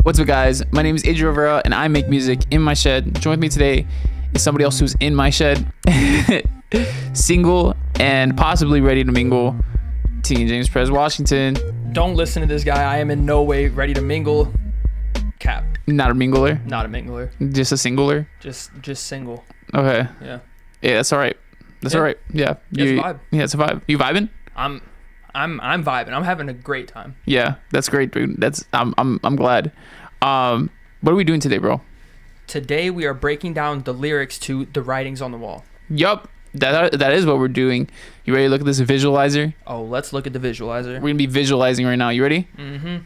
What's up, guys? My name is Adriel Rivera, and I make music in my shed. Join me today is somebody else who's in my shed, single and possibly ready to mingle. Teen James Pres, Washington. Don't listen to this guy. I am in no way ready to mingle. Cap. Not a mingler. Not a mingler. Just a singler. Just single. Okay. Yeah. Yeah, that's all right. That's all right. Yeah. It's a vibe. Yeah, it's a vibe. You vibing? I'm vibing. I'm having a great time. Yeah, that's great, dude. I'm glad. What are we doing today, bro? Today we are breaking down the lyrics to The Writings on the Wall. Yup. That is what we're doing. You ready to look at this visualizer? Oh, let's look at the visualizer. We're going to be visualizing right now. You ready? Mm-hmm.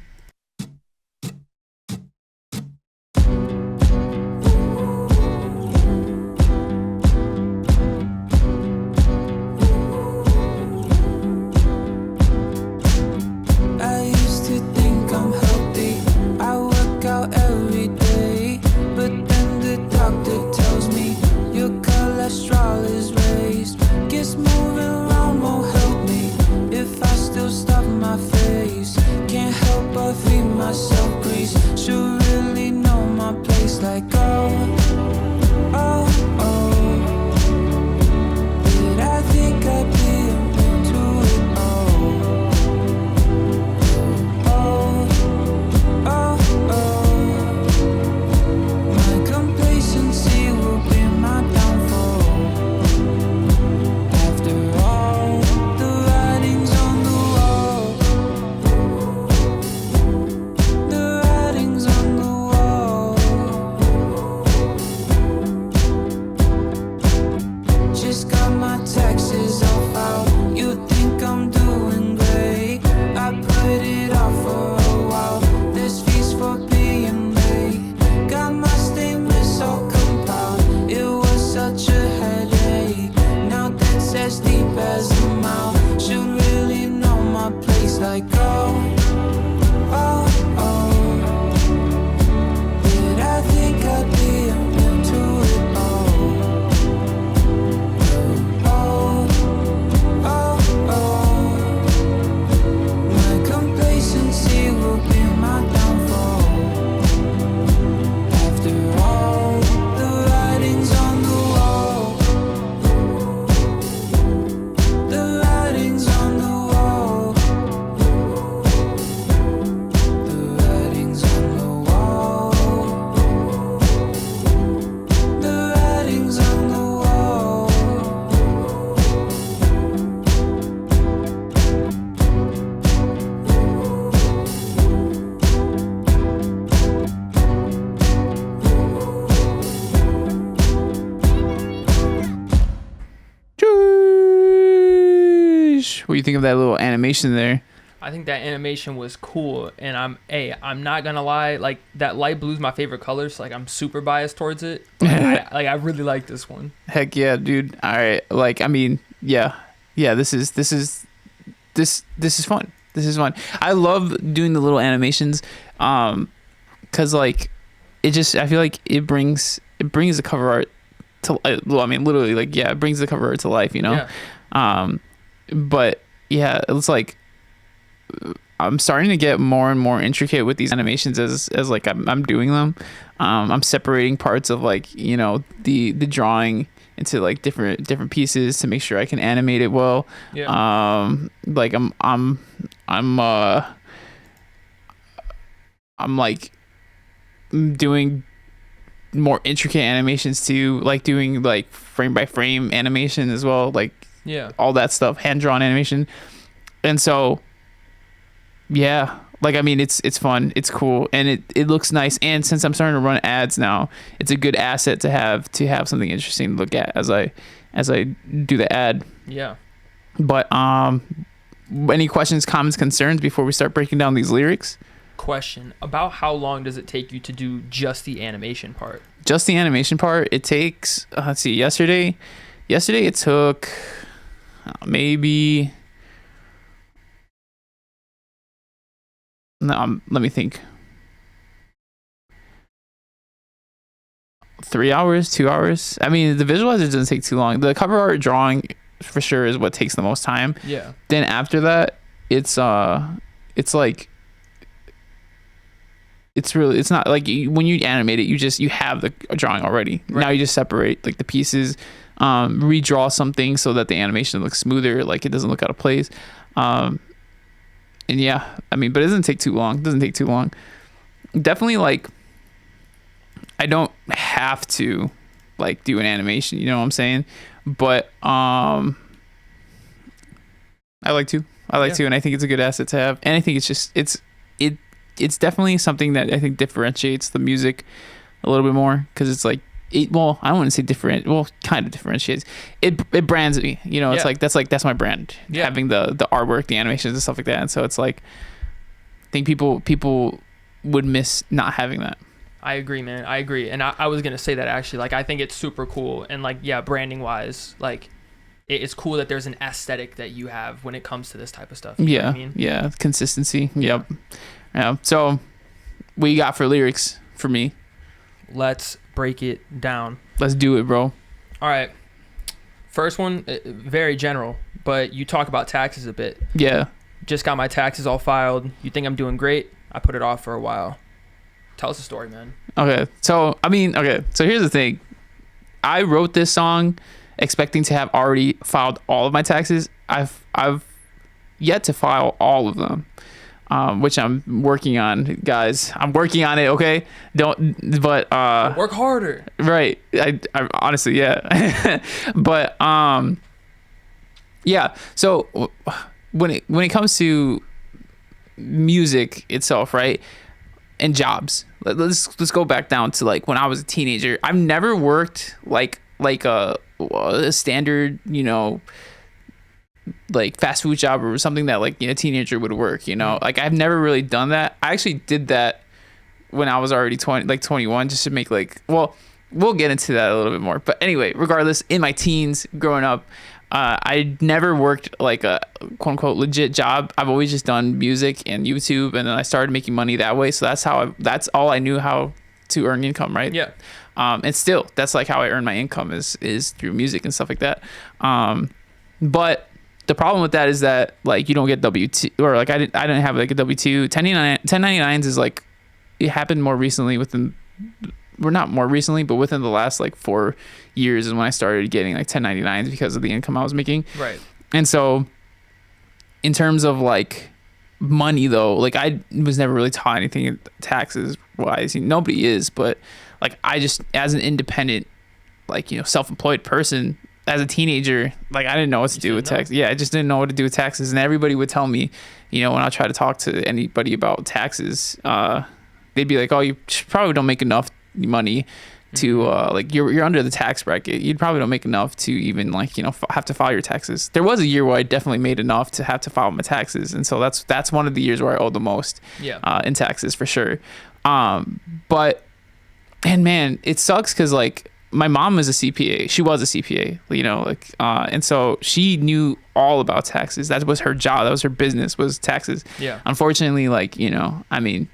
What do you think of that little animation there? I think that animation was cool, and I'm not gonna lie, like that light blue is my favorite color, so like I'm super biased towards it. I really like this one. Heck yeah, dude. All right, like I mean, yeah. This is fun. This is fun. I love doing the little animations, cause like it just I feel like it brings the cover art to. Well, I mean, literally, like yeah, it brings the cover art to life. You know. Yeah. But yeah, it's like I'm starting to get more and more intricate with these animations as like I'm doing them. I'm separating parts of like, you know, the drawing into like different pieces to make sure I can animate it well. Yeah. Like I'm like doing more intricate animations too, like doing like frame by frame animation as well, like yeah, all that stuff, hand-drawn animation. And so yeah, like I mean it's fun, it's cool, and it looks nice. And since I'm starting to run ads now, it's a good asset to have something interesting to look at as I do the ad. Yeah. But any questions, comments, concerns before we start breaking down these lyrics? Question: about how long does it take you to do just the animation part? Just the animation part, it takes let's see, yesterday it took maybe no, let me think. 3 hours, 2 hours. I mean, the visualizer doesn't take too long. The cover art drawing for sure is what takes the most time. Yeah. Then after that, it's like it's not like when you animate it, you have the drawing already. Right. Now you just separate like the pieces, redraw something so that the animation looks smoother, like it doesn't look out of place. And yeah, I mean, but it doesn't take too long. Definitely, like, I don't have to like do an animation, you know what I'm saying? But I like to, and I think it's a good asset to have. And I think it's definitely something that I think differentiates the music a little bit more, because it's like well, I don't want to say different. Well, kind of differentiates. It brands me. You know, it's that's my brand. Yeah. Having the artwork, the animations, and stuff like that. And so it's like, I think people would miss not having that. I agree, man. I agree. And I was gonna say that actually. Like, I think it's super cool, and like, yeah, branding wise, like, it's cool that there's an aesthetic that you have when it comes to this type of stuff. You know what I mean? Yeah, consistency. Yep. Yeah. So, what you got for lyrics for me? Let's break it down. Let's do it, bro. All right. First one, very general, but you talk about taxes a bit. Yeah. Just got my taxes all filed. You think I'm doing great? I put it off for a while. Tell us a story, man. Okay. So here's the thing. I wrote this song expecting to have already filed all of my taxes. I've yet to file all of them. Which I'm working on, guys. I'm working on it, okay? But work harder. Right. I honestly, yeah. But yeah. So when it comes to music itself, right? And jobs. Let's go back down to like when I was a teenager. I've never worked like a standard, you know, like fast food job or something that like a teenager would work, you know. Like, I've never really done that. I actually did that when I was already 21, just to make like, well, we'll get into that a little bit more. But anyway, regardless, in my teens growing up, I never worked like a quote unquote legit job. I've always just done music and YouTube, and then I started making money that way. So that's all I knew how to earn income, right? Yeah. And still, that's like how I earn my income is through music and stuff like that. But the problem with that is that like you don't get W2, or like I didn't have like a W2. 1099s is like, it happened more recently not more recently, but within the last like 4 years is when I started getting like 1099s because of the income I was making. Right. And so in terms of like money though, like I was never really taught anything taxes wise. Nobody is, but like I just, as an independent, like, you know, self-employed person, as a teenager, like I didn't know what to do with taxes. Yeah, I just didn't know what to do with taxes. And everybody would tell me, you know, when I try to talk to anybody about taxes, they'd be like, oh, you probably don't make enough money to like you're under the tax bracket. You probably don't make enough to even like, you know, have to file your taxes. There was a year where I definitely made enough to have to file my taxes, and so that's one of the years where I owe the most in taxes for sure. But and man, it sucks because like my mom is a CPA. She was a CPA, you know, like, and so she knew all about taxes. That was her job. That was her business, was taxes. Yeah. Unfortunately, like, you know, I mean,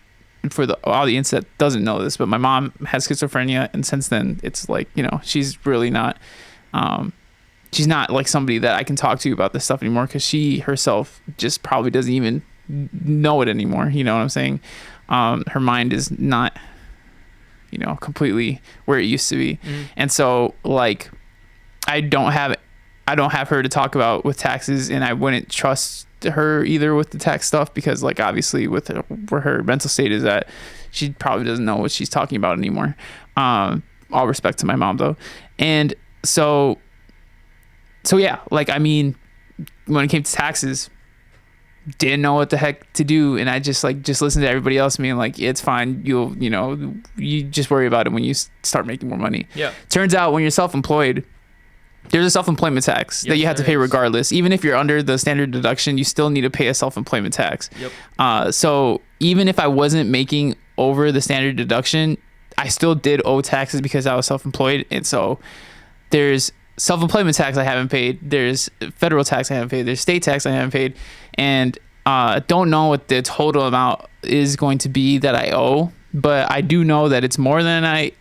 for the audience that doesn't know this, but my mom has schizophrenia, and since then, it's like, you know, she's really not, she's not like somebody that I can talk to about this stuff anymore, because she herself just probably doesn't even know it anymore. You know what I'm saying? Her mind is not, you know, completely where it used to be. And so like I don't have her to talk about with taxes, and I wouldn't trust her either with the tax stuff, because like obviously with where her mental state is at, she probably doesn't know what she's talking about anymore. All respect to my mom though. And so yeah, like I mean, when it came to taxes, didn't know what the heck to do, and I just listened to everybody else being like, it's fine, you just worry about it when you start making more money. Yeah. Turns out when you're self-employed, there's a self-employment tax that you have to pay regardless. Even if you're under the standard deduction, you still need to pay a self-employment tax. Yep. So even if I wasn't making over the standard deduction, I still did owe taxes because I was self-employed. And so there's self-employment tax I haven't paid, there's federal tax I haven't paid, there's state tax I haven't paid, and don't know what the total amount is going to be that I owe, but I do know that it's more than I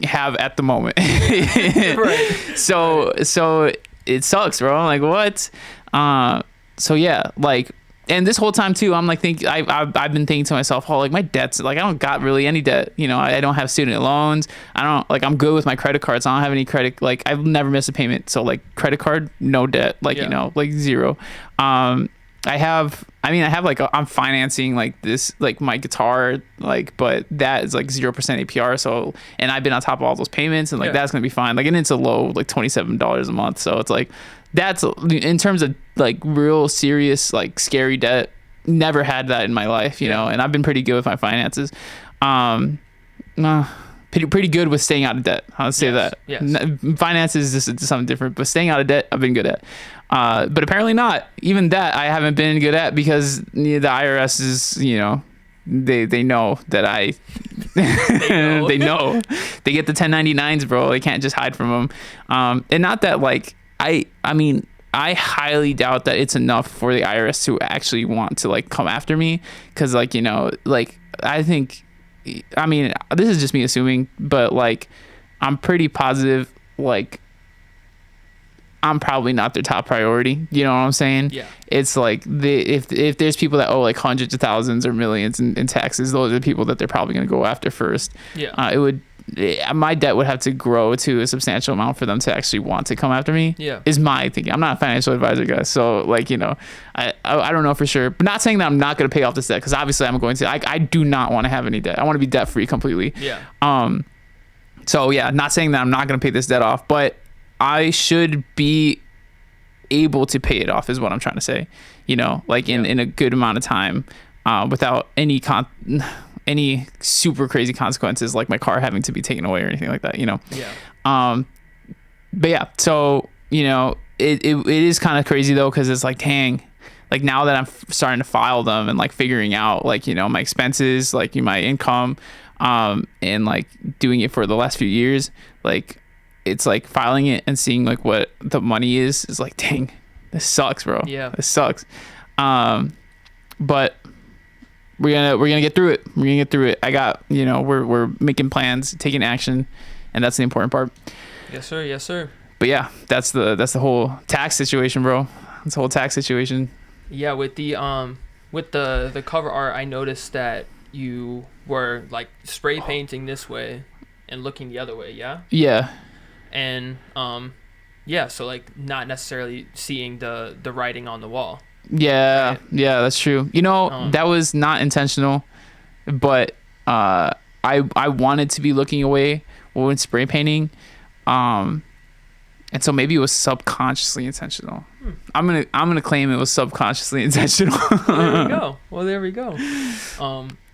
have at the moment. Right. So it sucks, bro. Like, what? So yeah, like And this whole time too, I'm like I've been thinking to myself, oh, like my debts, like I don't got really any debt. You know, I don't have student loans. I don't like I'm good with my credit cards. I don't have any credit. Like I've never missed a payment. So like credit card, no debt. Like you know, like zero. I have like I'm financing like this like my guitar like, but that is like 0% APR. So and I've been on top of all those payments and like that's gonna be fine. Like and it's a low like $27 a month. So it's like that's in terms of like real serious like scary debt. Never had that in my life, you know. And I've been pretty good with my finances. Pretty good with staying out of debt. I'll say that. Yes. Finances is something different, but staying out of debt, I've been good at. But apparently not. Even that I haven't been good at because the IRS is, you know, they know that I they know they get the 1099s, bro. They can't just hide from them. And not that like I mean I highly doubt that it's enough for the IRS to actually want to like come after me because like, you know, like I think, I mean, this is just me assuming, but like I'm pretty positive like I'm probably not their top priority. You know what I'm saying? Yeah. It's like if there's people that owe like hundreds of thousands or millions in taxes, those are the people that they're probably going to go after first. Yeah. My debt would have to grow to a substantial amount for them to actually want to come after me. Yeah. Is my thinking. I'm not a financial advisor, guys. So like, you know, I don't know for sure, but not saying that I'm not going to pay off this debt because obviously I'm going to. I do not want to have any debt. I want to be debt free completely. Yeah. So yeah, not saying that I'm not going to pay this debt off, but I should be able to pay it off is what I'm trying to say, you know, like in a good amount of time, without any super crazy consequences, like my car having to be taken away or anything like that, you know? Yeah. But yeah, so, you know, it is kind of crazy though. Cause it's like, dang, like now that I'm starting to file them and like figuring out like, you know, my expenses, like my income, and like doing it for the last few years, like, it's like filing it and seeing like what the money is like, dang, this sucks, bro. Yeah. This sucks. But we're gonna get through it. We're gonna get through it. I got, you know, we're making plans, taking action, and that's the important part. Yes, sir. Yes, sir. But yeah, that's the whole tax situation, bro. That's the whole tax situation. Yeah, with the cover art, I noticed that you were like spray painting this way and looking the other way. Yeah. Yeah. And yeah, so like not necessarily seeing the writing on the wall. Yeah, right? Yeah, that's true. You know, that was not intentional, but I wanted to be looking away when spray painting, and so maybe it was subconsciously intentional. I'm gonna claim it was subconsciously intentional. Well, there we go.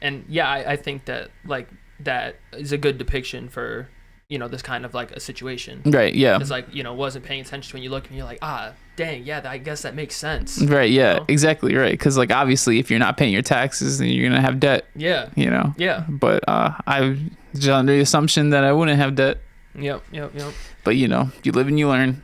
And yeah, I think that like that is a good depiction for, you know, this kind of like a situation. Right. Yeah. It's like, you know, wasn't paying attention when you look and you're like, dang, yeah, I guess that makes sense. Right. Yeah. You know? Exactly. Right. Because like obviously, if you're not paying your taxes, then you're gonna have debt. Yeah. You know. Yeah. But I was under the assumption that I wouldn't have debt. Yep. But you know, you live and you learn.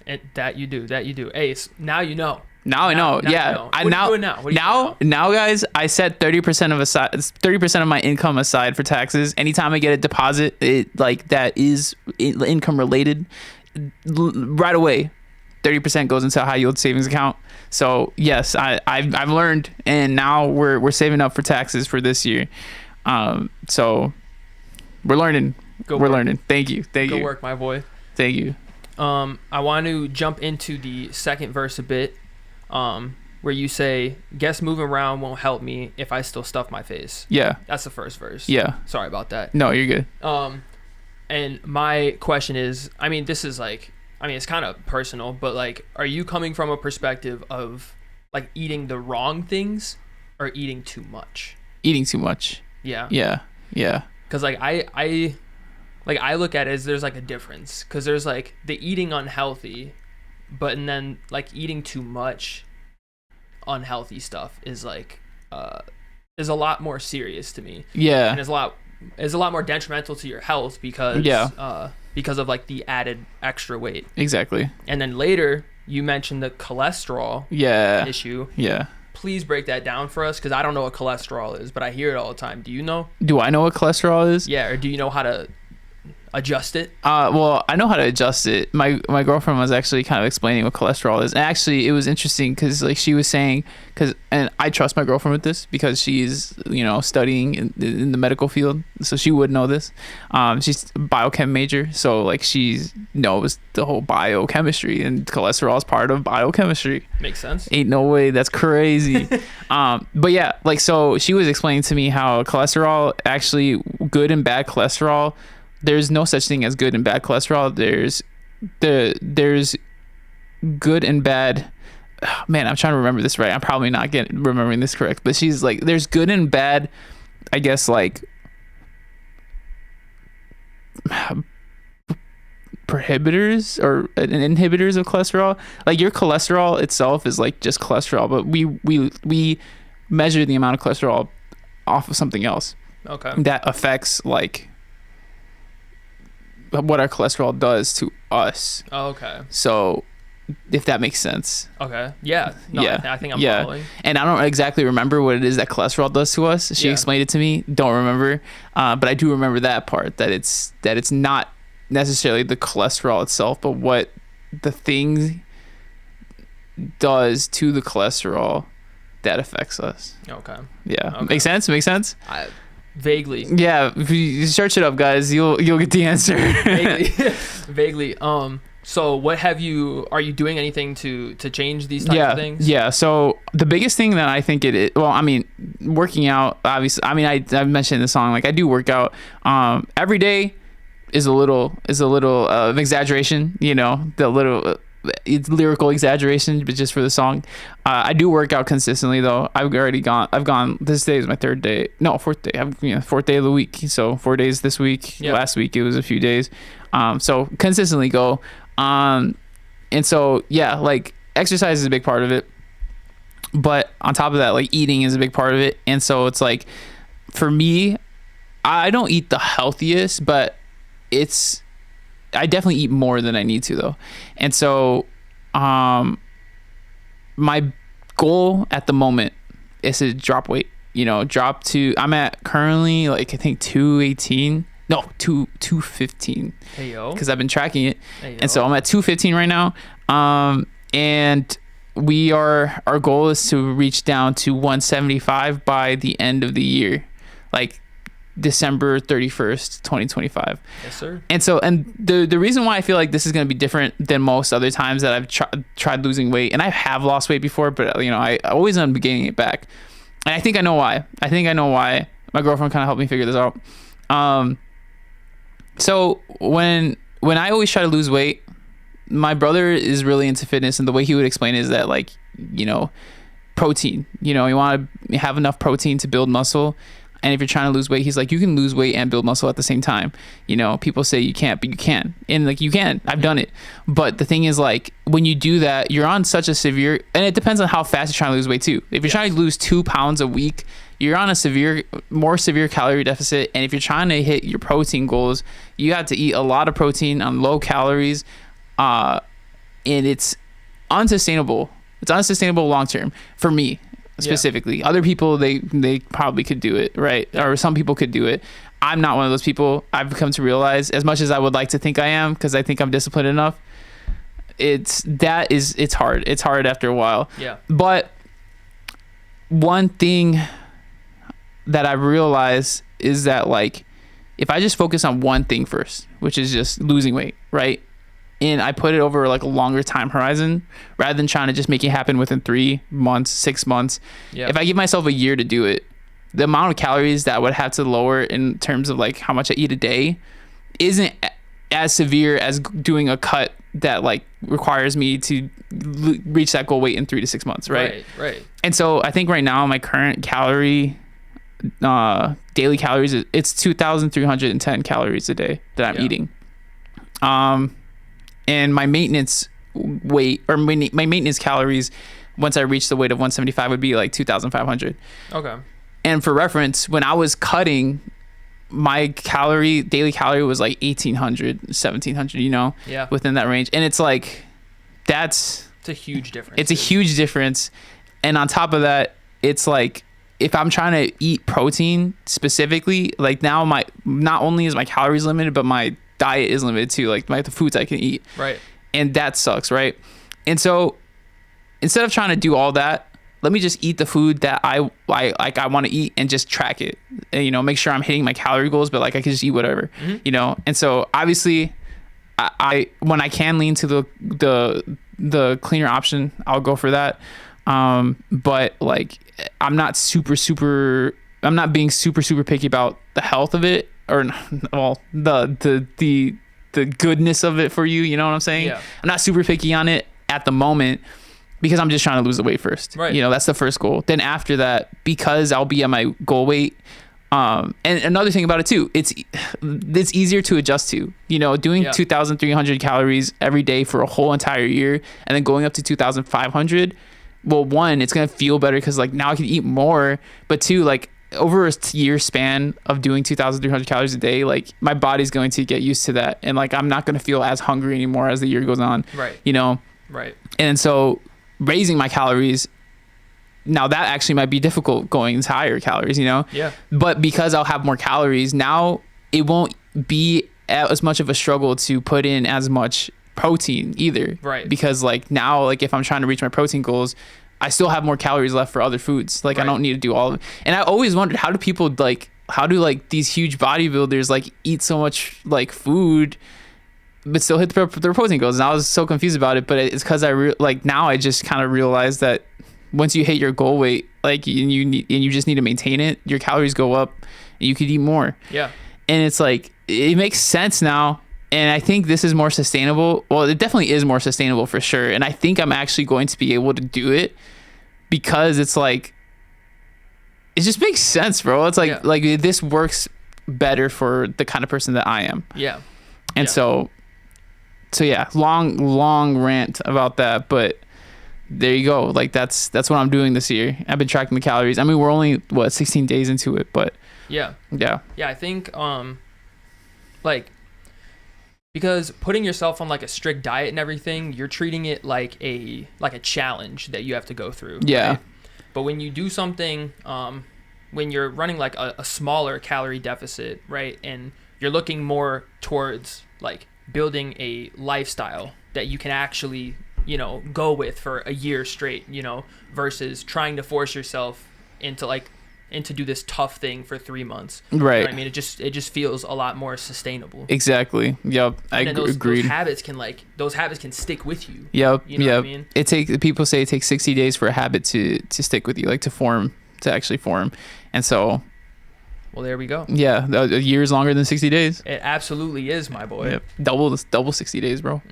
And that you do. Hey, now you know. Now I know. Yeah. You know. What are you doing now? What are you doing now, guys, I set 30% of my income aside for taxes. Anytime I get a deposit, it like that is income related, right away, 30% goes into a high yield savings account. So yes, I've learned, and now we're saving up for taxes for this year. So we're learning. We're learning. Thank you. Good work, my boy. Thank you. I want to jump into the second verse a bit. Where you say, guess moving around won't help me if I still stuff my face. Yeah. That's the first verse. Yeah. Sorry about that. No, you're good. And my question is, I mean, this is like, I mean, it's kind of personal, but like, are you coming from a perspective of like eating the wrong things or eating too much? Eating too much. Yeah. Yeah. Yeah. Cause like I look at it as there's like a difference. Cause there's like the eating unhealthy, but and then like eating too much unhealthy stuff is like is a lot more serious to me. Yeah. And is a lot more detrimental to your health because of like the added extra weight. Exactly. And then later you mentioned the cholesterol issue. Yeah. Please break that down for us, because I don't know what cholesterol is, but I hear it all the time. Do you know? Do I know what cholesterol is? Yeah, or do you know how to adjust it? Well, I know how to adjust it. My girlfriend was actually kind of explaining what cholesterol is, and actually it was interesting because like she was saying, and I trust my girlfriend with this because she's studying in the medical field, so she would know this. She's a biochem major, so like she knows the whole biochemistry, and cholesterol is part of biochemistry. Makes sense. Ain't no way, that's crazy. But yeah, like so she was explaining to me how cholesterol, actually good and bad cholesterol, there's no such thing as good and bad cholesterol. There's good and bad. Oh, man, I'm trying to remember this right. I'm probably not remembering this correct. But she's like, there's good and bad, I guess, like prohibitors or inhibitors of cholesterol. Like your cholesterol itself is like just cholesterol, but we measure the amount of cholesterol off of something else. Okay. That affects like what our cholesterol does to us. Oh, okay. So if that makes sense. Okay. Yeah. No, Yeah. I think I'm Yeah. following. And I don't exactly remember what it is that cholesterol does to us. She explained it to me. Don't remember. But I do remember that part, that it's not necessarily the cholesterol itself, but what the thing does to the cholesterol that affects us. Okay. Yeah. Okay. Makes sense? Vaguely. Yeah. If you search it up, guys, you'll get the answer. Vaguely. So what are you doing anything to change these types of things? Yeah. So the biggest thing that I think it is, well, I mean, working out, obviously, I mean, I've mentioned in the song, like I do work out, every day is a little of exaggeration, the little it's lyrical exaggeration, but just for the song. I do work out consistently though. I've gone, this day is my fourth day fourth day of the week. So 4 days this week. Yep. Last week it was a few days. So consistently go. And so, yeah, like exercise is a big part of it, but on top of that, like eating is a big part of it. And so it's like, for me, I don't eat the healthiest, but I definitely eat more than I need to though. And so, my goal at the moment is to drop weight, I'm at currently like, I think 218. No, 215. Hey yo. Because I've been tracking it. Hey, and so I'm at 215 right now. And our goal is to reach down to 175 by the end of the year, like December 31st, 2025. Yes, sir. And so, the reason why I feel like this is going to be different than most other times that I've tried losing weight, and I have lost weight before, but I always end up gaining it back. And I think I know why. My girlfriend kind of helped me figure this out. So when I always try to lose weight, my brother is really into fitness, and the way he would explain it is that, like, protein, you want to have enough protein to build muscle. And if you're trying to lose weight, he's like, you can lose weight and build muscle at the same time. People say you can't, but you can. And like, you can. I've done it. But the thing is, like, when you do that, you're on such a severe, and it depends on how fast you're trying to lose weight too. If you're trying to lose 2 pounds a week, you're on a more severe calorie deficit. And if you're trying to hit your protein goals, you have to eat a lot of protein on low calories. And it's unsustainable. It's unsustainable long term for me. Specifically, other people, they probably could do it, right? Or some people could do it. I'm not one of those people. I've come to realize, as much as I would like to think I am, because I think I'm disciplined enough, it's hard. It's hard after a while. Yeah. But one thing that I realized is that, like, if I just focus on one thing first, which is just losing weight, right? And I put it over like a longer time horizon rather than trying to just make it happen within 3 months, 6 months. Yeah. If I give myself a year to do it, the amount of calories that I would have to lower in terms of like how much I eat a day isn't as severe as doing a cut that like requires me to reach that goal weight in 3 to 6 months. Right. And so I think right now my current daily calories, it's 2,310 calories a day that I'm eating. And my maintenance weight, or my maintenance calories, once I reach the weight of 175, would be like 2,500. Okay. And for reference, when I was cutting, my daily calorie was like 1,800, 1,700, Yeah. within that range. And it's like, it's a huge difference. It's a huge difference. And on top of that, it's like, if I'm trying to eat protein specifically, like now not only is my calories limited, but my diet is limited too, like the foods I can eat. Right. And that sucks, right? And so instead of trying to do all that, let me just eat the food that I want to eat and just track it, and, make sure I'm hitting my calorie goals, but like I can just eat whatever, And so obviously I when I can lean to the cleaner option, I'll go for that. But like I'm not being super picky about the health of it, or well, the goodness of it for you. You know what I'm saying? Yeah. I'm not super picky on it at the moment because I'm just trying to lose the weight first. Right. That's the first goal. Then after that, because I'll be at my goal weight. And another thing about it too, it's easier to adjust to, doing 2,300 calories every day for a whole entire year and then going up to 2,500. Well, one, it's going to feel better because like now I can eat more, but two, like over a year span of doing 2,300 calories a day, like my body's going to get used to that. And like, I'm not going to feel as hungry anymore as the year goes on. Right. Right. And so raising my calories, now that actually might be difficult going into higher calories, Yeah. But because I'll have more calories, now it won't be as much of a struggle to put in as much protein either. Right. Because like now, like if I'm trying to reach my protein goals, I still have more calories left for other foods. Like I don't need to do all of it. And I always wondered, how do these huge bodybuilders like eat so much like food but still hit their protein goals? And I was so confused about it, but it's because now I just kind of realized that once you hit your goal weight, like you just need to maintain it, your calories go up and you could eat more. Yeah. And it's like, it makes sense now. And I think this is more sustainable. Well, it definitely is more sustainable for sure. And I think I'm actually going to be able to do it because it's like, it just makes sense, bro. It's like, like this works better for the kind of person that I am. Yeah. And so yeah, long rant about that, but there you go. Like that's what I'm doing this year. I've been tracking the calories. I mean, we're only 16 days into it, but yeah. I think like, because putting yourself on like a strict diet and everything, you're treating it like a challenge that you have to go through. Yeah. Right? But when you do something, when you're running like a smaller calorie deficit, right, and you're looking more towards like building a lifestyle that you can actually, go with for a year straight, versus trying to force yourself into do this tough thing for 3 months. Right. You know what I mean, it just feels a lot more sustainable. Exactly. Yep. I agree. Those habits can stick with you. Yep. You know what I mean? People say it takes 60 days for a habit to stick with you, like to actually form. And so, well, there we go. Yeah, a year is longer than 60 days. It absolutely is, my boy. Yep. Double 60 days, bro.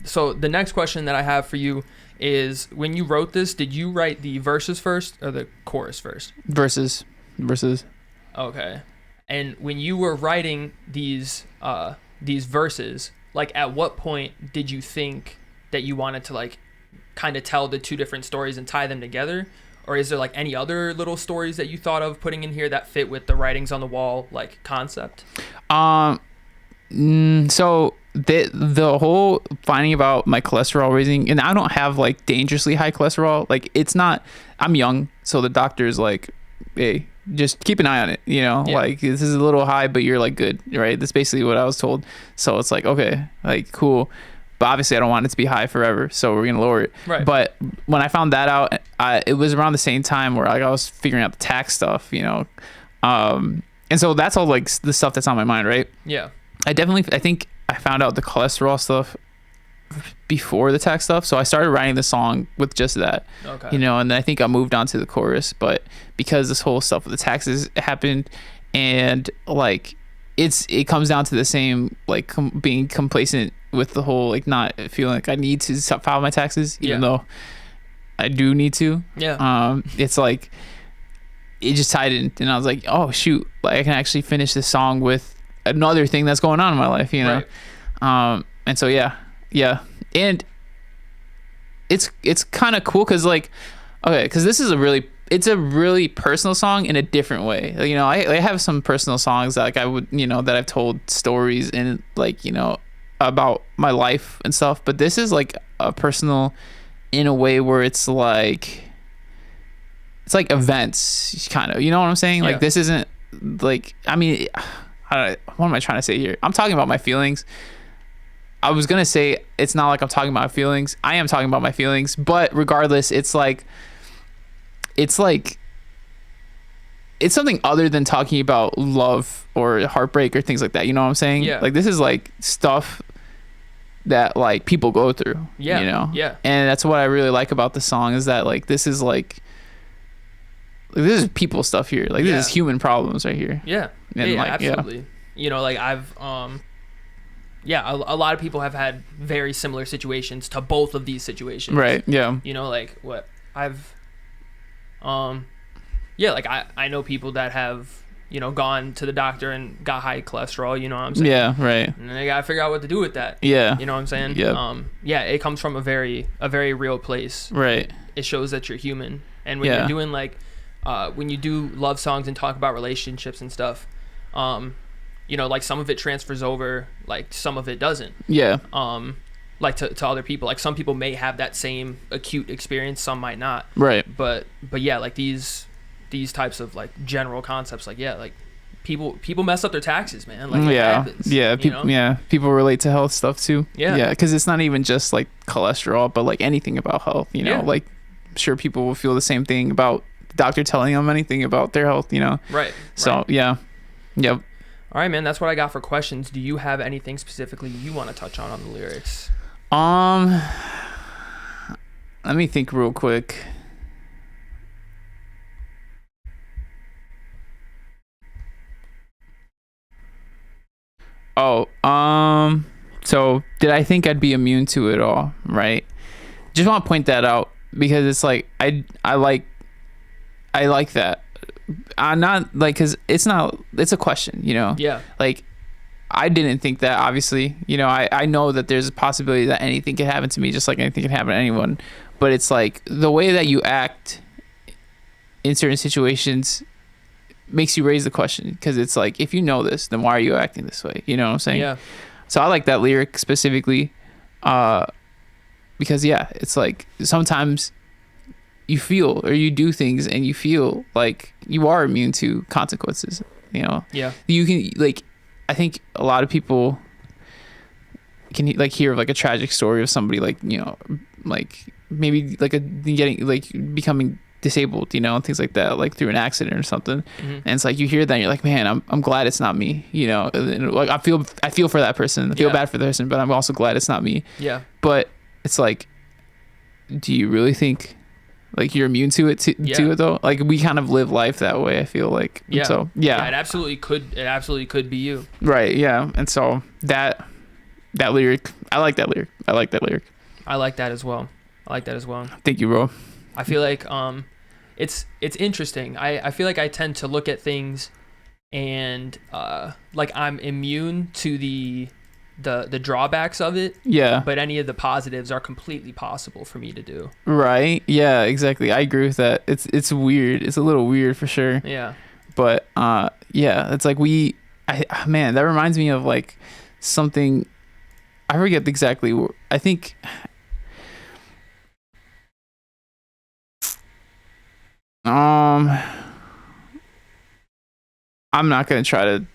So the next question that I have for you is, when you wrote this, did you write the verses first or the chorus first? Verses. Okay. And when you were writing these verses, like at what point did you think that you wanted to like kind of tell the two different stories and tie them together? Or is there like any other little stories that you thought of putting in here that fit with the writings on the wall like concept? So the whole finding about my cholesterol raising, and I don't have like dangerously high cholesterol. Like it's not, I'm young, so the doctor's like, hey, just keep an eye on it, like this is a little high, but you're like good, right? That's basically what I was told. So it's like, okay, like cool. But obviously I don't want it to be high forever, so we're gonna lower it. Right. But when I found that out, it was around the same time where like I was figuring out the tax stuff, and so that's all like the stuff that's on my mind, right? Yeah. I think I found out the cholesterol stuff before the tax stuff, so I started writing the song with just that. Okay. And then I think I moved on to the chorus, but because this whole stuff with the taxes happened, and like it comes down to the same like being complacent with the whole like not feeling like I need to file my taxes, even though I do need to. Yeah. It's like it just tied in, and I was like, oh shoot, like I can actually finish this song with another thing that's going on in my life, Right. And so yeah, and it's kind of cool because like, okay, because this is a really personal song in a different way. I have some personal songs that like I would that I've told stories and like about my life and stuff, but this is like a personal in a way where it's like events kind of, you know what I'm saying? Yeah. Like this isn't like, I mean, what am I trying to say here? I'm talking about my feelings. I was gonna say it's not like I'm talking about my feelings. I am talking about my feelings, but regardless, it's something other than talking about love or heartbreak or things like that. You know what I'm saying? Yeah. Like, this is like stuff that like people go through. Yeah. You know? Yeah. And that's what I really like about the song, is that like this is this is people stuff here. Like, this is human problems right here. Yeah. And yeah, like, absolutely. yeah. You know, like I've a lot of people have had very similar situations to both of these situations. Right. Yeah. You know, like what I've yeah, like I know people that have, you know, gone to the doctor and got high cholesterol, you know what I'm saying? Yeah, right. And they gotta figure out what to do with that. Yeah. You know what I'm saying? Yeah. Yeah, it comes from a very real place. Right. It shows that you're human. And when you're doing like when you do love songs and talk about relationships and stuff, you know, like some of it transfers over, like some of it doesn't. Yeah. Like to other people. Like some people may have that same acute experience, some might not. Right. But yeah, like these types of like general concepts, like like people mess up their taxes, man. Like it happens, yeah, people relate to health stuff too. Yeah, because it's not even just like cholesterol, but like anything about health. You know, like I'm sure people will feel the same thing about the doctor telling them anything about their health. You know, right. So yeah, yep. All right, man. That's what I got for questions. Do you have anything specifically you want to touch on the lyrics? Let me think real quick. So did I think I'd be immune to it all? Right. Just want to point that out, because it's like I like that. I'm not like, because it's a question, you know? Yeah. Like, I didn't think that, obviously, you know. I know that there's a possibility that anything could happen to me, just like anything can happen to anyone. But it's like the way that you act in certain situations makes you raise the question, because it's like, if you know this, then why are you acting this way? You know what I'm saying? Yeah. So I like that lyric specifically, because it's like sometimes you feel, or you do things and you feel like you are immune to consequences. You know? Yeah. You can, like, I think a lot of people can like hear of like a tragic story of somebody, like, you know, like maybe like becoming disabled, you know, and things like that, like through an accident or something. Mm-hmm. And it's like, you hear that and you're like, man, I'm glad it's not me, you know. And like I feel for that person. I feel bad for the person, but I'm also glad it's not me. Yeah. But it's like, do you really think like you're immune to it to it though? Like, we kind of live life that way, I feel like. Yeah. So it absolutely could be you. Right. Yeah. And so that lyric, I like that lyric. I like that as well. Thank you, bro. I feel like it's interesting. I feel like I tend to look at things and like I'm immune to the drawbacks of it. Yeah. But any of the positives are completely possible for me to do. Right. Yeah, exactly. I agree with that. It's weird. It's a little weird for sure. Yeah. But it's like man, that reminds me of like something, I forget exactly. I think I'm not gonna try to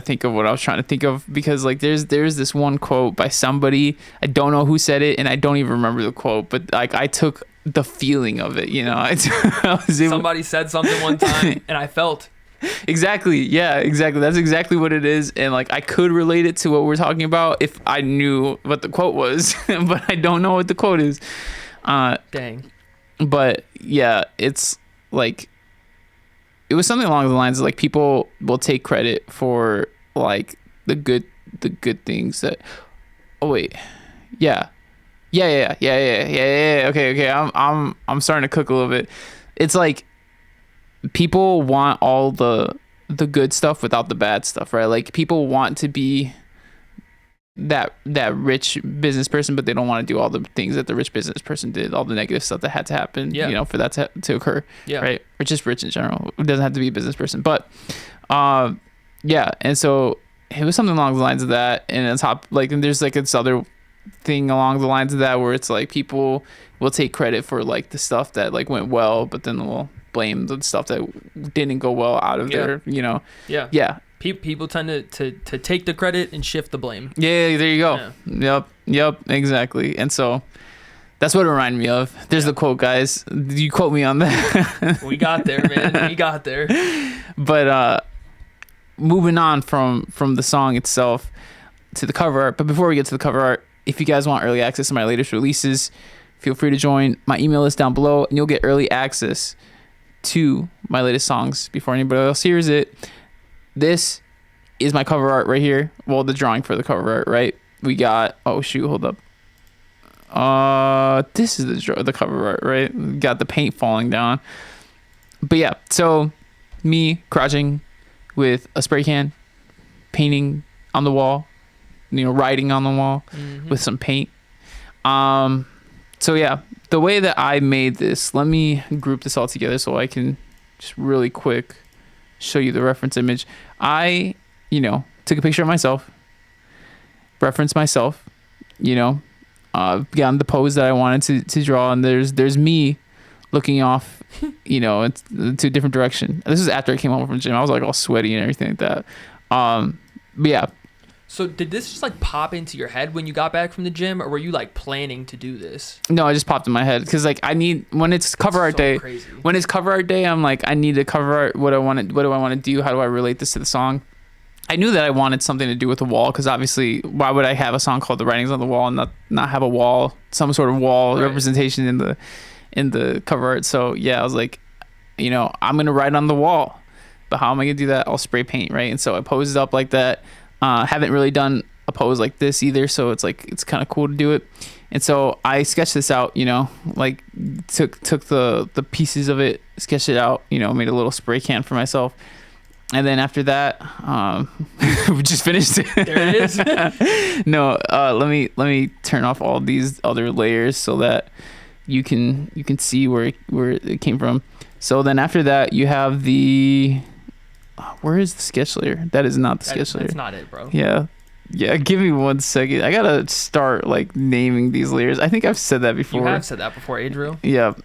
think of what I was trying to think of, because like there's this one quote by somebody, I don't know who said it and I don't even remember the quote, but like I took the feeling of it, you know. Somebody said something one time and I felt exactly. Yeah, exactly. That's exactly what it is. And like I could relate it to what we're talking about if I knew what the quote was, but I don't know what the quote is. Dang. But yeah, it's like, it was something along the lines of like, people will take credit for like the good things that, oh wait, yeah. Okay. I'm starting to cook a little bit. It's like people want all the good stuff without the bad stuff, right? Like people want to be that rich business person, but they don't want to do all the things that the rich business person did, all the negative stuff that had to happen, you know, for that to occur. Yeah. Right. Or just rich in general. It doesn't have to be a business person, but and so it was something along the lines of that. And on top, like, and there's like this other thing along the lines of that where it's like people will take credit for like the stuff that like went well, but then they'll blame the stuff that didn't go well out of their, you know. Yeah. People tend to take the credit and shift the blame. Yeah, there you go. Yeah. Yep, exactly. And so that's what it reminded me of. There's the quote, guys. You quote me on that. We got there, man. We got there. But moving on from the song itself to the cover art. But before we get to the cover art, if you guys want early access to my latest releases, feel free to join. My email is down below, and you'll get early access to my latest songs before anybody else hears it. This is my cover art right here. Well, the drawing for the cover art, right? We got, oh shoot, hold up. This is the cover art, right? We got the paint falling down. But yeah, so me crouching with a spray can, painting on the wall, writing on the wall with some paint. So yeah, the way that I made this, let me group this all together so I can just really quick show you the reference image. I, took a picture of myself, referenced myself, got the pose that I wanted to draw, and there's me looking off, to a different direction. This is after I came home from the gym. I was like all sweaty and everything like that. But yeah. So did this just like pop into your head when you got back from the gym, or were you like planning to do this? No, it just popped in my head because like when it's cover art day. Crazy. When it's cover art day, I'm like, I need to cover art. What do I want to do? How do I relate this to the song? I knew that I wanted something to do with the wall because obviously, why would I have a song called "The Writings on the Wall" and not have a wall, some sort of wall representation in the cover art? So yeah, I was like, I'm gonna write on the wall, but how am I gonna do that? I'll spray paint, right? And so I posed up like that. Haven't really done a pose like this either, so it's kind of cool to do it. And so I sketched this out, like took the pieces of it, sketched it out, made a little spray can for myself. And then after that, we just finished it. There it is. No, let me turn off all these other layers so that you can see where it came from. So then after that, you have where is the sketch layer? That is not the sketch layer. That's not it, bro. Yeah. Give me 1 second. I gotta start like naming these layers. I think I've said that before. You have said that before, Adriel. Yep.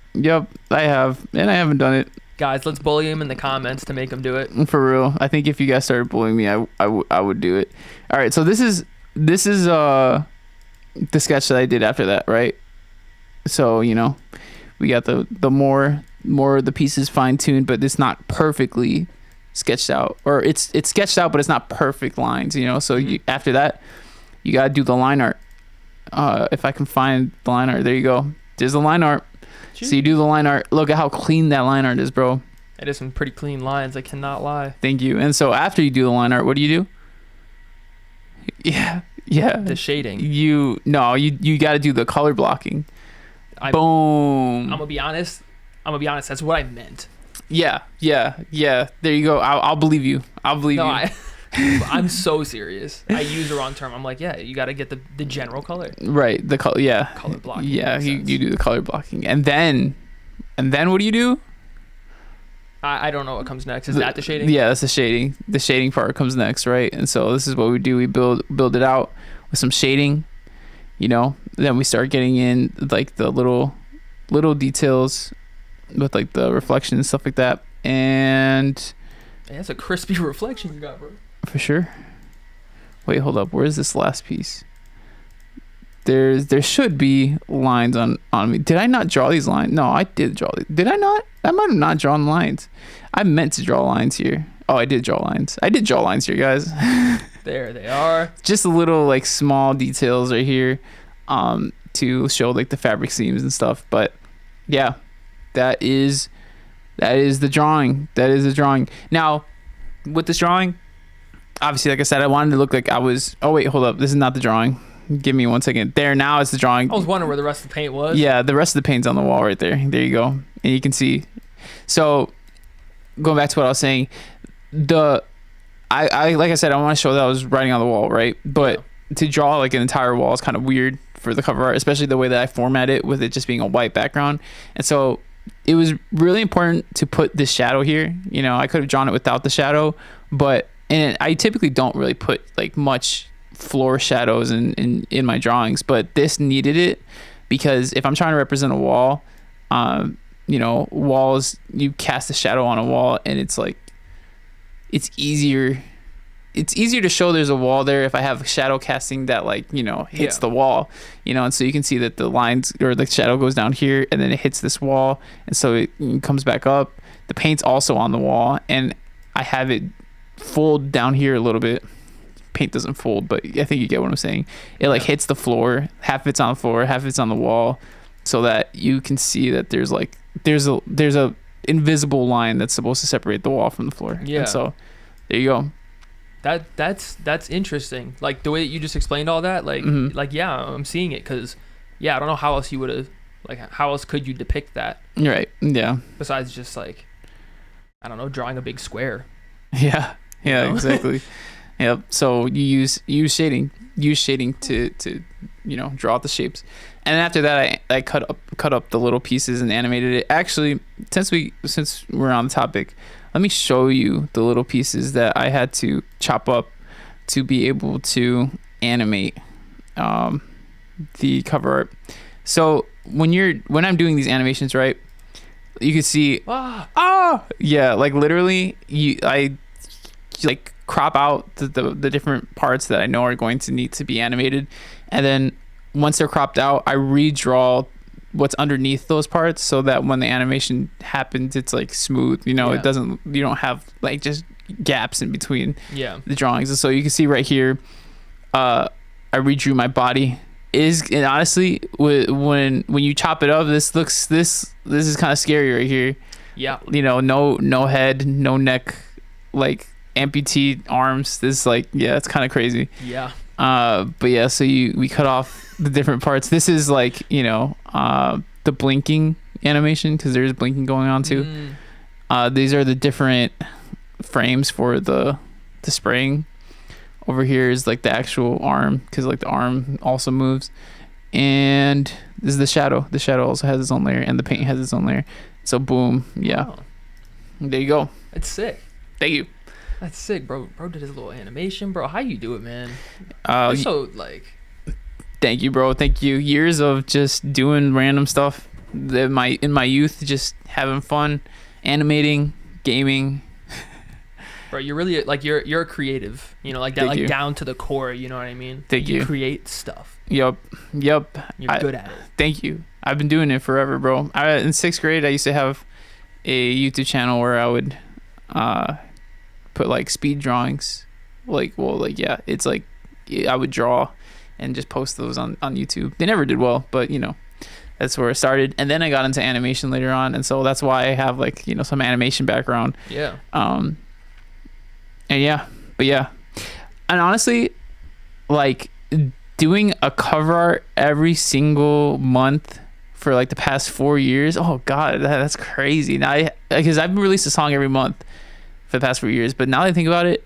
I have, and I haven't done it. Guys, let's bully him in the comments to make him do it. For real. I think if you guys started bullying me, I would do it. All right. So this is the sketch that I did after that, right? So we got the more of the pieces fine tuned, but it's not perfectly sketched out, or it's sketched out, but it's not perfect lines. So after that, you gotta do the line art. If I can find the line art, there you go. There's the line art. So you do the line art. Look at how clean that line art is, bro. It is some pretty clean lines. I cannot lie. Thank you. And so after you do the line art, what do you do? Yeah. The shading. You got to do the color blocking. Boom. I'm gonna be honest. That's what I meant. Yeah. There you go. I'll believe you. I'll believe you. I'm so serious. I use the wrong term. I'm like, yeah, you got to get the general color. Right. The color. Yeah. Color blocking. Yeah. You do the color blocking, and then what do you do? I don't know what comes next. Is that the shading? Yeah, that's the shading. The shading part comes next, right? And so this is what we do. We build it out with some shading. Then we start getting in like the little details with like the reflection and stuff like that. And yeah, that's a crispy reflection you got, bro. For sure. Wait, hold up. Where's this last piece? There should be lines on me. Did I not draw these lines? No, I did draw these. Did I not? I might have not drawn lines. I meant to draw lines here. Oh, I did draw lines. I did draw lines here, guys. There they are. Just a little like small details right here to show like the fabric seams and stuff. But yeah, that is the drawing. That is the drawing. Now, with this drawing, obviously, like I said, I wanted to look like I was... Oh, wait, hold up. This is not the drawing. Give me 1 second. There, now it's the drawing. I was wondering where the rest of the paint was. Yeah, the rest of the paint's on the wall right there. There you go. And you can see. So, going back to what I was saying, I like I said, I want to show that I was writing on the wall, right? But to draw like an entire wall is kind of weird for the cover art, especially the way that I format it with it just being a white background. And so it was really important to put this shadow here. I could have drawn it without the shadow, but I typically don't really put like much floor shadows in my drawings, but this needed it because if I'm trying to represent a wall, walls, you cast a shadow on a wall and it's like, it's easier it's easier to show there's a wall there if I have shadow casting that like, hits the wall, and so you can see that the lines or the shadow goes down here and then it hits this wall, and so it comes back up. The paint's also on the wall, and I have it fold down here a little bit. Paint doesn't fold, but I think you get what I'm saying. It like hits the floor, half of it's on the floor, half of it's on the wall, so that you can see that there's a invisible line that's supposed to separate the wall from the floor. Yeah. And so there you go. That's interesting. Like the way that you just explained all that, like I'm seeing it, because I don't know how else you would have, like, how else could you depict that? Right. Yeah. Besides just like, I don't know, drawing a big square. Yeah. Yeah. Exactly. Yep. So you use shading to draw out the shapes, and after that I cut up the little pieces and animated it. Actually, since we're on the topic, let me show you the little pieces that I had to chop up to be able to animate the cover art. So when I'm doing these animations, right, you can see yeah, like literally I like crop out the different parts that I know are going to need to be animated, and then once they're cropped out, I redraw what's underneath those parts so that when the animation happens, it's like smooth. It doesn't, you don't have like just gaps in between the drawings. And so you can see right here, I redrew my body. And honestly, when you chop it up, this is kind of scary right here. Yeah. No head, no neck, like amputee arms. This is like, it's kind of crazy. Yeah. But yeah, so we cut off the different parts. This is like, the blinking animation, because there's blinking going on too. These are the different frames for the spraying. Over here is like the actual arm, because like the arm also moves. And this is the shadow. The shadow also has its own layer, and the paint has its own layer. So boom, yeah. Oh. There you go. It's sick. Thank you. That's sick, bro. Bro did his little animation, bro. How you do it, man? You're so like. Thank you, bro. Thank you. Years of just doing random stuff. In my youth, just having fun, animating, gaming. Bro, you're really like you're a creative. Like that, like you. Down to the core. You know what I mean? Thank you. You create stuff. Yep. You're good at it. Thank you. I've been doing it forever, bro. In 6th grade, I used to have a YouTube channel where I would put like speed drawings, it's like I would draw and just post those on YouTube. They never did well, but that's where it started. And then I got into animation later on, and so that's why I have like some animation background. Yeah. And and honestly, like doing a cover art every single month for like the past 4 years, oh god, that's crazy. Now because I've released a song every month for the past 4 years, but now that I think about it,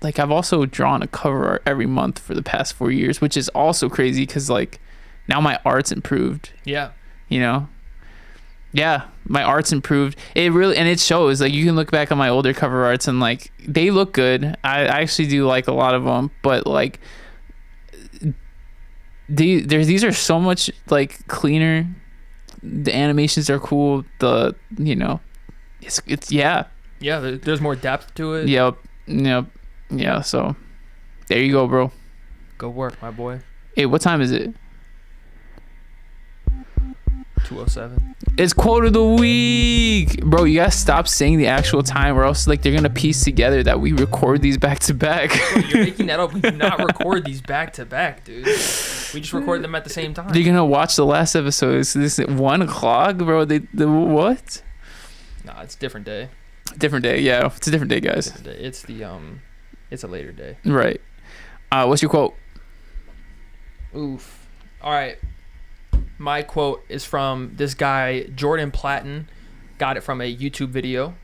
like I've also drawn a cover art every month for the past 4 years, which is also crazy because like now my art's improved. Yeah. Yeah, my art's improved. It really, and it shows. Like you can look back on my older cover arts and like they look good. I actually do like a lot of them, but like these are so much like cleaner. The animations are cool. It's yeah. Yeah, there's more depth to it. Yep. Yeah, so there you go, bro. Go work, my boy. Hey, what time is it? 2:07. It's quote of the week, bro. You gotta stop saying the actual time, or else like they're gonna piece together that we record these back to back. You're making that up. We do not record these back to back, dude. We just record them at the same time. They're gonna watch the last episode. Is this at 1:00, bro? The what? Nah, it's a different day. Different day, yeah. It's a different day, guys. It's a later day. Right. What's your quote? Oof. All right. My quote is from this guy, Jordan Platten. Got it from a YouTube video.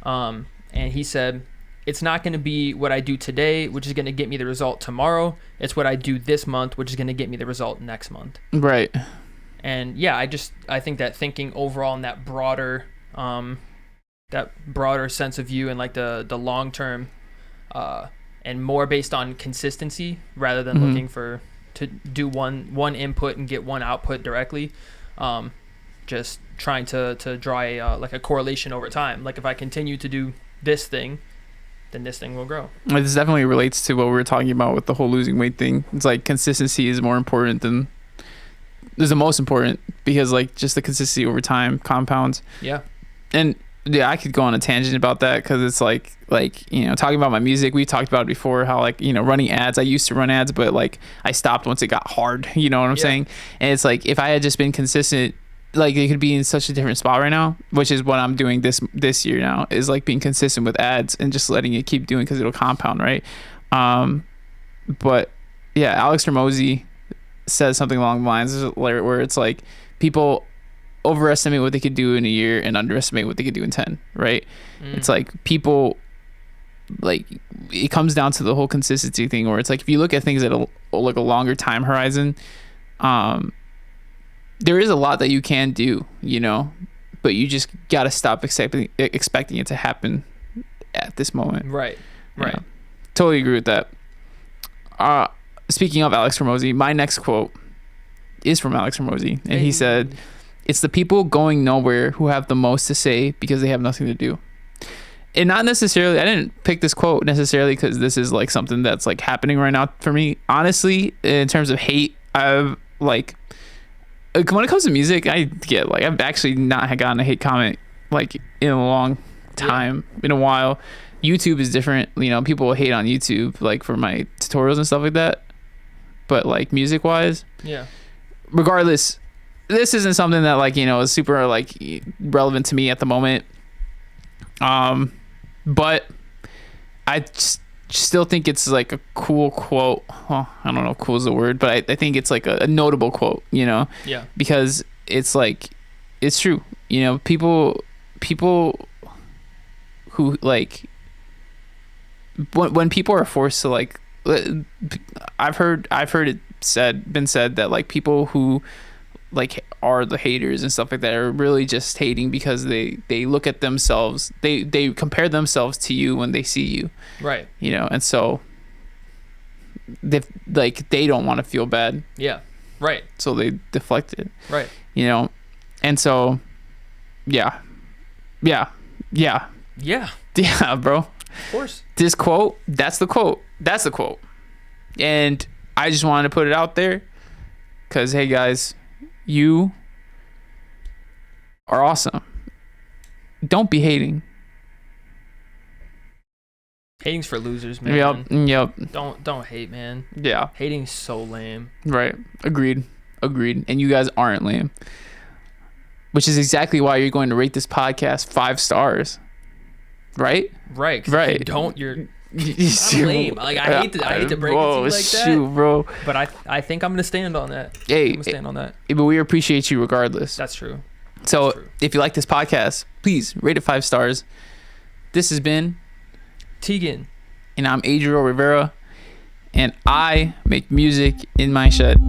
And he said, "It's not going to be what I do today, which is going to get me the result tomorrow. It's what I do this month, which is going to get me the result next month." Right. And yeah, I think that thinking overall in that broader sense of view and like the long term, and more based on consistency rather than looking to do one input and get one output directly. Just trying to draw a correlation over time. Like if I continue to do this thing, then this thing will grow. This definitely relates to what we were talking about with the whole losing weight thing. It's like consistency is more important than is the most important, because like just the consistency over time compounds. Yeah. And yeah, I could go on a tangent about that, because it's like you know, talking about my music, we talked about it before, how like, you know, running ads, I used to run ads, but like I stopped once it got hard, you know what I'm saying? And it's like, if I had just been consistent, like it could be in such a different spot right now, which is what I'm doing this year now, is like being consistent with ads and just letting it keep doing, because it'll compound, right? But yeah, Alex Ramosi says something along the lines where it's like people overestimate what they could do in a year and underestimate what they could do in 10, right? It's like people, like, it comes down to the whole consistency thing, where it's like, if you look at things at a longer time horizon, there is a lot that you can do, you know, but you just gotta stop expecting it to happen at this moment. Right. Yeah. Totally agree with that. Speaking of Alex Ramosi, my next quote is from Alex Ramosi, and he said, "It's the people going nowhere who have the most to say because they have nothing to do." And not necessarily, I didn't pick this quote necessarily because this is like something that's like happening right now for me. Honestly, in terms of hate, I've like, when it comes to music, I've actually not gotten a hate comment like in a long time, in a while. YouTube is different, you know, people hate on YouTube like for my tutorials and stuff like that, but like music wise, regardless, this isn't something that like, you know, is super like relevant to me at the moment, but I just still think it's like a cool quote. Well, I don't know if cool is the word, but I think it's like a notable quote, you know, because it's like, it's true, you know, people who like, when people are forced to like, I've heard it been said that like people who like are the haters and stuff like that are really just hating because they look at themselves, they compare themselves to you when they see you, right? You know, and so they don't want to feel bad, right, so they deflect it, right, you know, and so yeah, bro. Of course. This quote, that's the quote. And I just wanted to put it out there because, hey, guys, you are awesome. Don't be hating. Hating's for losers, man. Yep. Don't hate, man. Yeah. Hating's so lame. Right. Agreed. And you guys aren't lame. Which is exactly why you're going to rate this podcast 5 stars. Right. If you don't, you're lame. Like I hate to break it to you like that, bro. But I think I'm gonna stand on that. Hey, I'm gonna stand on that. But we appreciate you regardless. That's true. So if you like this podcast, please rate it 5 stars. This has been Tegan, and I'm Adriel Rivera, and I make music in my shed.